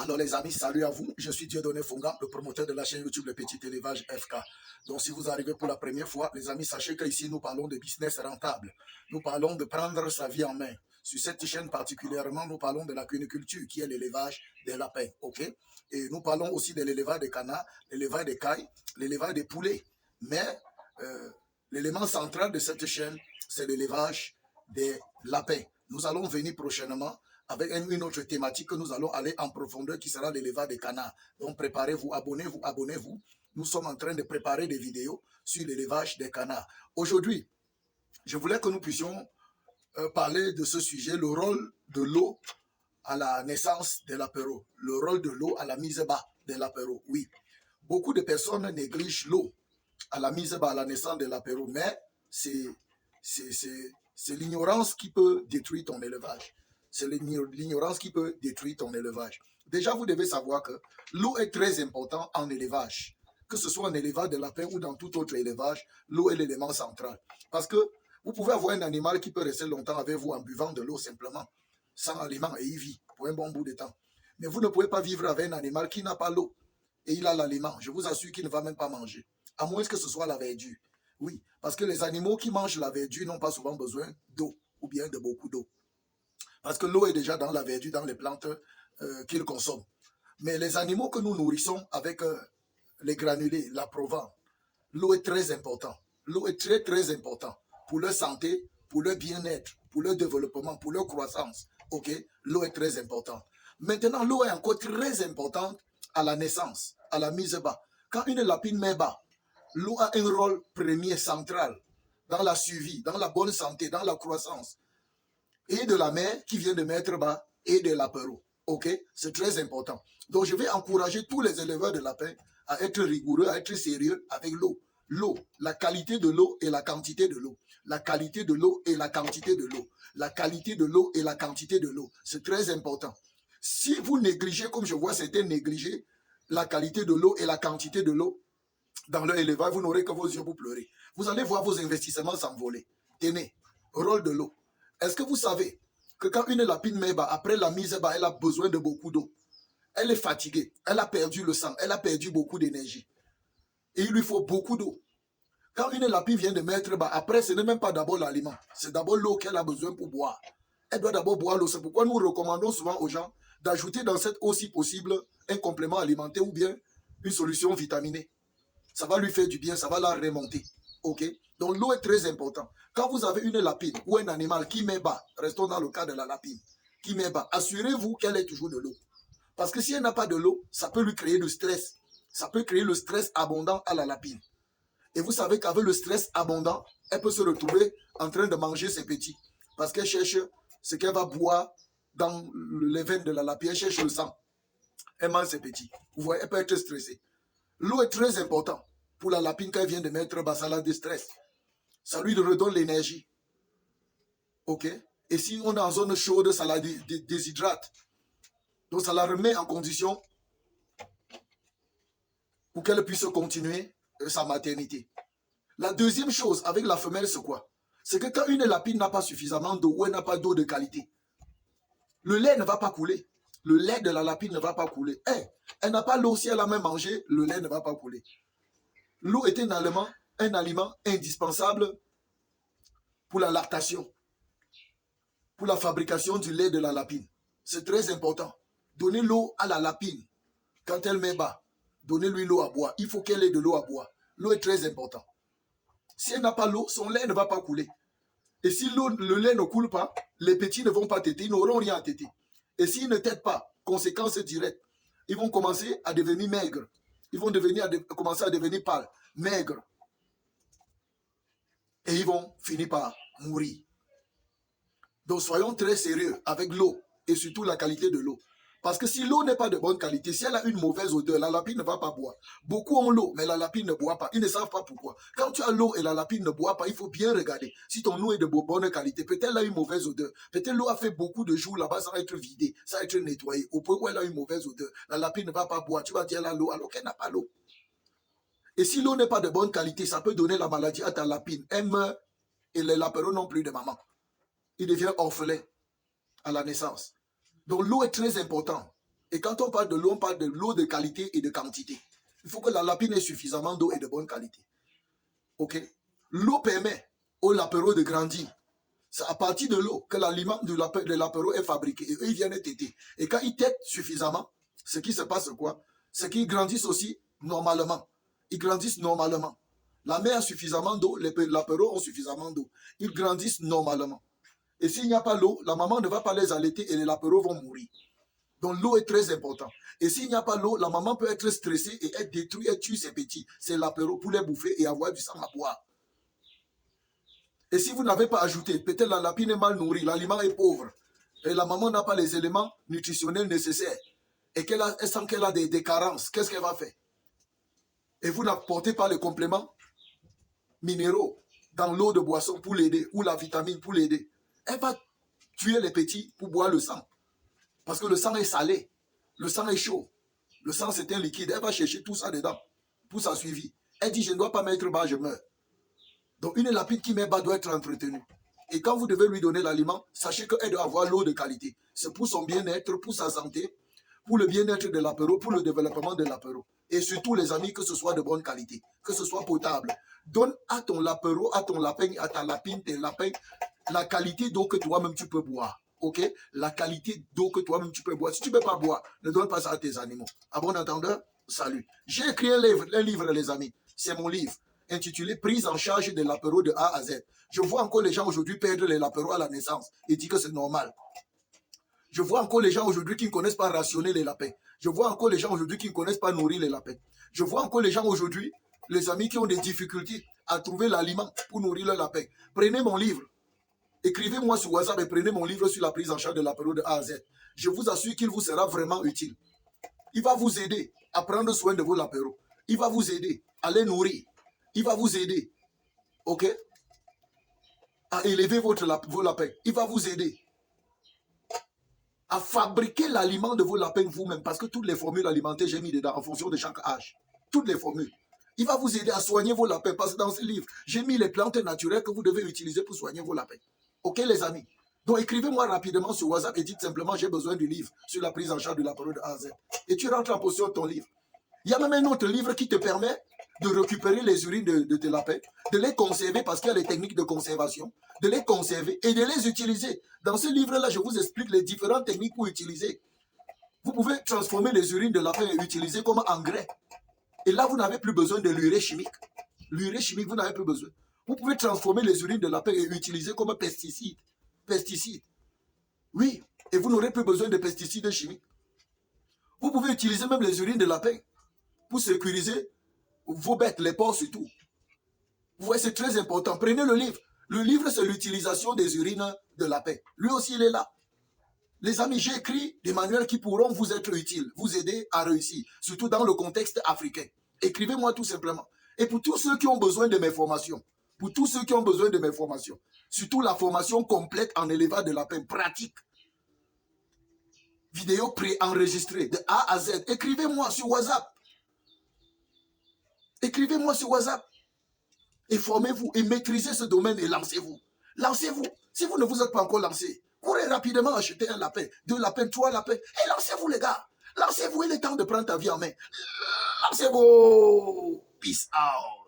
Alors les amis, salut à vous. Je suis Dieudonné Fonga, le promoteur de la chaîne YouTube Le Petit Élevage FK. Donc si vous arrivez pour la première fois, les amis, sachez qu'ici nous parlons de business rentable. Nous parlons de prendre sa vie en main. Sur cette chaîne particulièrement, nous parlons de la cuniculture qui est l'élevage des lapins. Ok. Et nous parlons aussi de l'élevage des canards, l'élevage des cailles, l'élevage des poulets. Mais l'élément central de cette chaîne, c'est l'élevage des lapins. Nous allons venir prochainement avec une autre thématique que nous allons aller en profondeur qui sera l'élevage des canards. Donc préparez-vous, abonnez-vous, abonnez-vous. Nous sommes en train de préparer des vidéos sur l'élevage des canards. Aujourd'hui, je voulais que nous puissions parler de ce sujet, le rôle de l'eau à la naissance de l'apéro, le rôle de l'eau à la mise bas de l'apéro. Oui, beaucoup de personnes négligent l'eau à la mise bas, à la naissance de l'apéro, mais c'est l'ignorance qui peut détruire ton élevage. C'est l'ignorance qui peut détruire ton élevage. Déjà, vous devez savoir que l'eau est très importante en élevage. Que ce soit en élevage de lapin ou dans tout autre élevage, l'eau est l'élément central. Parce que vous pouvez avoir un animal qui peut rester longtemps avec vous en buvant de l'eau simplement, sans aliment, et il vit pour un bon bout de temps. Mais vous ne pouvez pas vivre avec un animal qui n'a pas l'eau et il a l'aliment. Je vous assure qu'il ne va même pas manger, à moins que ce soit la verdure. Oui, parce que les animaux qui mangent la verdure n'ont pas souvent besoin d'eau ou bien de beaucoup d'eau. Parce que l'eau est déjà dans la verdure, dans les plantes qu'ils consomment. Mais les animaux que nous nourrissons avec les granulés, la provence, l'eau est très importante. L'eau est très, très importante pour leur santé, pour leur bien-être, pour leur développement, pour leur croissance. Ok, l'eau est très importante. Maintenant, l'eau est encore très importante à la naissance, à la mise bas. Quand une lapine met bas, l'eau a un rôle premier central dans la suivi, dans la bonne santé, dans la croissance. Et de la mère qui vient de mettre bas et de l'apéro. Ok, c'est très important. Donc, je vais encourager tous les éleveurs de lapins à être rigoureux, à être sérieux avec l'eau. L'eau, la qualité de l'eau et la quantité de l'eau. La qualité de l'eau et la quantité de l'eau. La qualité de l'eau et la quantité de l'eau. C'est très important. Si vous négligez, comme je vois certains négliger, la qualité de l'eau et la quantité de l'eau dans leur élevage, vous n'aurez que vos yeux pour pleurer. Vous allez voir vos investissements s'envoler. Tenez, rôle de l'eau. Est-ce que vous savez que quand une lapine met bas, après la mise bas, elle a besoin de beaucoup d'eau. Elle est fatiguée, elle a perdu le sang, elle a perdu beaucoup d'énergie. Et il lui faut beaucoup d'eau. Quand une lapine vient de mettre bas, après, ce n'est même pas d'abord l'aliment, c'est d'abord l'eau qu'elle a besoin pour boire. Elle doit d'abord boire l'eau. C'est pourquoi nous recommandons souvent aux gens d'ajouter dans cette eau, si possible, un complément alimentaire ou bien une solution vitaminée. Ça va lui faire du bien, ça va la remonter. Ok? Donc l'eau est très importante. Quand vous avez une lapine ou un animal qui met bas, restons dans le cas de la lapine, qui met bas, assurez-vous qu'elle ait toujours de l'eau. Parce que si elle n'a pas de l'eau, ça peut lui créer du stress. Ça peut créer le stress abondant à la lapine. Et vous savez qu'avec le stress abondant, elle peut se retrouver en train de manger ses petits. Parce qu'elle cherche ce qu'elle va boire dans les veines de la lapine. Elle cherche le sang. Elle mange ses petits. Vous voyez, elle peut être stressée. L'eau est très importante pour la lapine qu'elle vient de mettre bas, ça la déstresse. Ça lui redonne l'énergie. Ok? Et si on est en zone chaude, ça la déshydrate. Donc ça la remet en condition pour qu'elle puisse continuer sa maternité. La deuxième chose avec la femelle, c'est quoi? C'est que quand une lapine n'a pas suffisamment d'eau ou elle n'a pas d'eau de qualité, le lait ne va pas couler. Le lait de la lapine ne va pas couler. Elle n'a pas l'eau, si elle a même mangé, le lait ne va pas couler. L'eau est un aliment indispensable pour la lactation, pour la fabrication du lait de la lapine. C'est très important. Donnez l'eau à la lapine quand elle met bas. Donnez-lui l'eau à boire. Il faut qu'elle ait de l'eau à boire. L'eau est très importante. Si elle n'a pas l'eau, son lait ne va pas couler. Et si le lait ne coule pas, les petits ne vont pas téter, ils n'auront rien à téter. Et s'ils ne têtent pas, conséquence directe, ils vont commencer à devenir maigres. Ils vont commencer à devenir pâles, maigres. Et ils vont finir par mourir. Donc soyons très sérieux avec l'eau et surtout la qualité de l'eau. Parce que si l'eau n'est pas de bonne qualité, si elle a une mauvaise odeur, la lapine ne va pas boire. Beaucoup ont l'eau, mais la lapine ne boit pas. Ils ne savent pas pourquoi. Quand tu as l'eau et la lapine ne boit pas, il faut bien regarder. Si ton eau est de bonne qualité, peut-être elle a une mauvaise odeur. Peut-être l'eau a fait beaucoup de jours là-bas, ça va être vidé, ça va être nettoyé. Au point où elle a une mauvaise odeur, la lapine ne va pas boire. Tu vas dire elle a l'eau alors qu'elle n'a pas l'eau. Et si l'eau n'est pas de bonne qualité, ça peut donner la maladie à ta lapine. Elle meurt et les lapéraux n'ont plus de maman. Il devient orphelin à la naissance. Donc l'eau est très importante. Et quand on parle de l'eau, on parle de l'eau de qualité et de quantité. Il faut que la lapine ait suffisamment d'eau et de bonne qualité. Ok? L'eau permet au lapero de grandir. C'est à partir de l'eau que l'aliment de l'apéro est fabriqué. Et eux, ils viennent téter. Et quand ils têtent suffisamment, ce qui se passe quoi? C'est qu'ils grandissent aussi normalement. Ils grandissent normalement. La mère a suffisamment d'eau, l'apéro ont suffisamment d'eau. Ils grandissent normalement. Et s'il n'y a pas l'eau, la maman ne va pas les allaiter et les lapéros vont mourir. Donc l'eau est très importante. Et s'il n'y a pas l'eau, la maman peut être stressée et être détruite et tuer ses petits. C'est l'apéro pour les bouffer et avoir du sang à boire. Et si vous n'avez pas ajouté, peut-être la lapine est mal nourrie, l'aliment est pauvre, et la maman n'a pas les éléments nutritionnels nécessaires, et elle sent qu'elle a des carences, qu'est-ce qu'elle va faire? Et vous n'apportez pas les compléments minéraux dans l'eau de boisson pour l'aider, ou la vitamine pour l'aider. Elle va tuer les petits pour boire le sang. Parce que le sang est salé, le sang est chaud, le sang c'est un liquide. Elle va chercher tout ça dedans pour sa suivi. Elle dit, je ne dois pas mettre bas, je meurs. Donc une lapine qui met bas doit être entretenue. Et quand vous devez lui donner l'aliment, sachez qu'elle doit avoir l'eau de qualité. C'est pour son bien-être, pour sa santé, pour le bien-être de l'apéro, pour le développement de l'apéro. Et surtout les amis, que ce soit de bonne qualité, que ce soit potable. Donne à ton lapéro, à ton lapin, à ta lapine, tes lapins, la qualité d'eau que toi-même tu peux boire. Ok? La qualité d'eau que toi-même tu peux boire. Si tu ne peux pas boire, ne donne pas ça à tes animaux. À bon entendeur, salut. J'ai écrit un livre, les amis. C'est mon livre, intitulé Prise en charge de l'apéro de A à Z. Je vois encore les gens aujourd'hui perdre les lapéros à la naissance et dire que c'est normal. Je vois encore les gens aujourd'hui qui ne connaissent pas rationner les lapins. Je vois encore les gens aujourd'hui qui ne connaissent pas nourrir les lapins. Je vois encore les gens aujourd'hui, les amis qui ont des difficultés à trouver l'aliment pour nourrir leurs lapins. Prenez mon livre. Écrivez-moi sur WhatsApp et prenez mon livre sur la prise en charge de l'apéro de A à Z. Je vous assure qu'il vous sera vraiment utile. Il va vous aider à prendre soin de vos lapéros. Il va vous aider à les nourrir. Il va vous aider, ok, à élever vos lapins. Il va vous aider à fabriquer l'aliment de vos lapins vous-même, parce que toutes les formules alimentaires, j'ai mis dedans en fonction de chaque âge. Toutes les formules. Il va vous aider à soigner vos lapins, parce que dans ce livre, j'ai mis les plantes naturelles que vous devez utiliser pour soigner vos lapins. Ok, les amis? Donc, écrivez-moi rapidement sur WhatsApp et dites simplement, j'ai besoin du livre sur la prise en charge de l'apéro de A à Z. Et tu rentres en possession de ton livre. Il y a même un autre livre qui te permet de récupérer les urines de tes lapins, de les conserver parce qu'il y a les techniques de conservation, de les conserver et de les utiliser. Dans ce livre-là, je vous explique les différentes techniques pour utiliser. Vous pouvez transformer les urines de lapin et utiliser comme engrais. Et là, vous n'avez plus besoin de l'urée chimique. L'urée chimique, vous n'avez plus besoin. Vous pouvez transformer les urines de lapin et utiliser comme pesticide. Pesticide. Oui, et vous n'aurez plus besoin de pesticides chimiques. Vous pouvez utiliser même les urines de lapin pour sécuriser vos bêtes, les porcs surtout. Vous voyez, c'est très important. Prenez le livre. Le livre, c'est l'utilisation des urines de lapin. Lui aussi, il est là. Les amis, j'ai écrit des manuels qui pourront vous être utiles, vous aider à réussir, surtout dans le contexte africain. Écrivez-moi tout simplement. Et pour tous ceux qui ont besoin de mes formations, surtout la formation complète en élevage de lapin pratique, vidéo préenregistrée de A à Z, écrivez-moi sur WhatsApp. Écrivez-moi sur WhatsApp. Et formez-vous et maîtrisez ce domaine et lancez-vous. Lancez-vous. Si vous ne vous êtes pas encore lancé, courez rapidement acheter un lapin, 2 lapins, 3 lapins. Et lancez-vous les gars. Lancez-vous, il est temps de prendre ta vie en main. Lancez-vous. Peace out.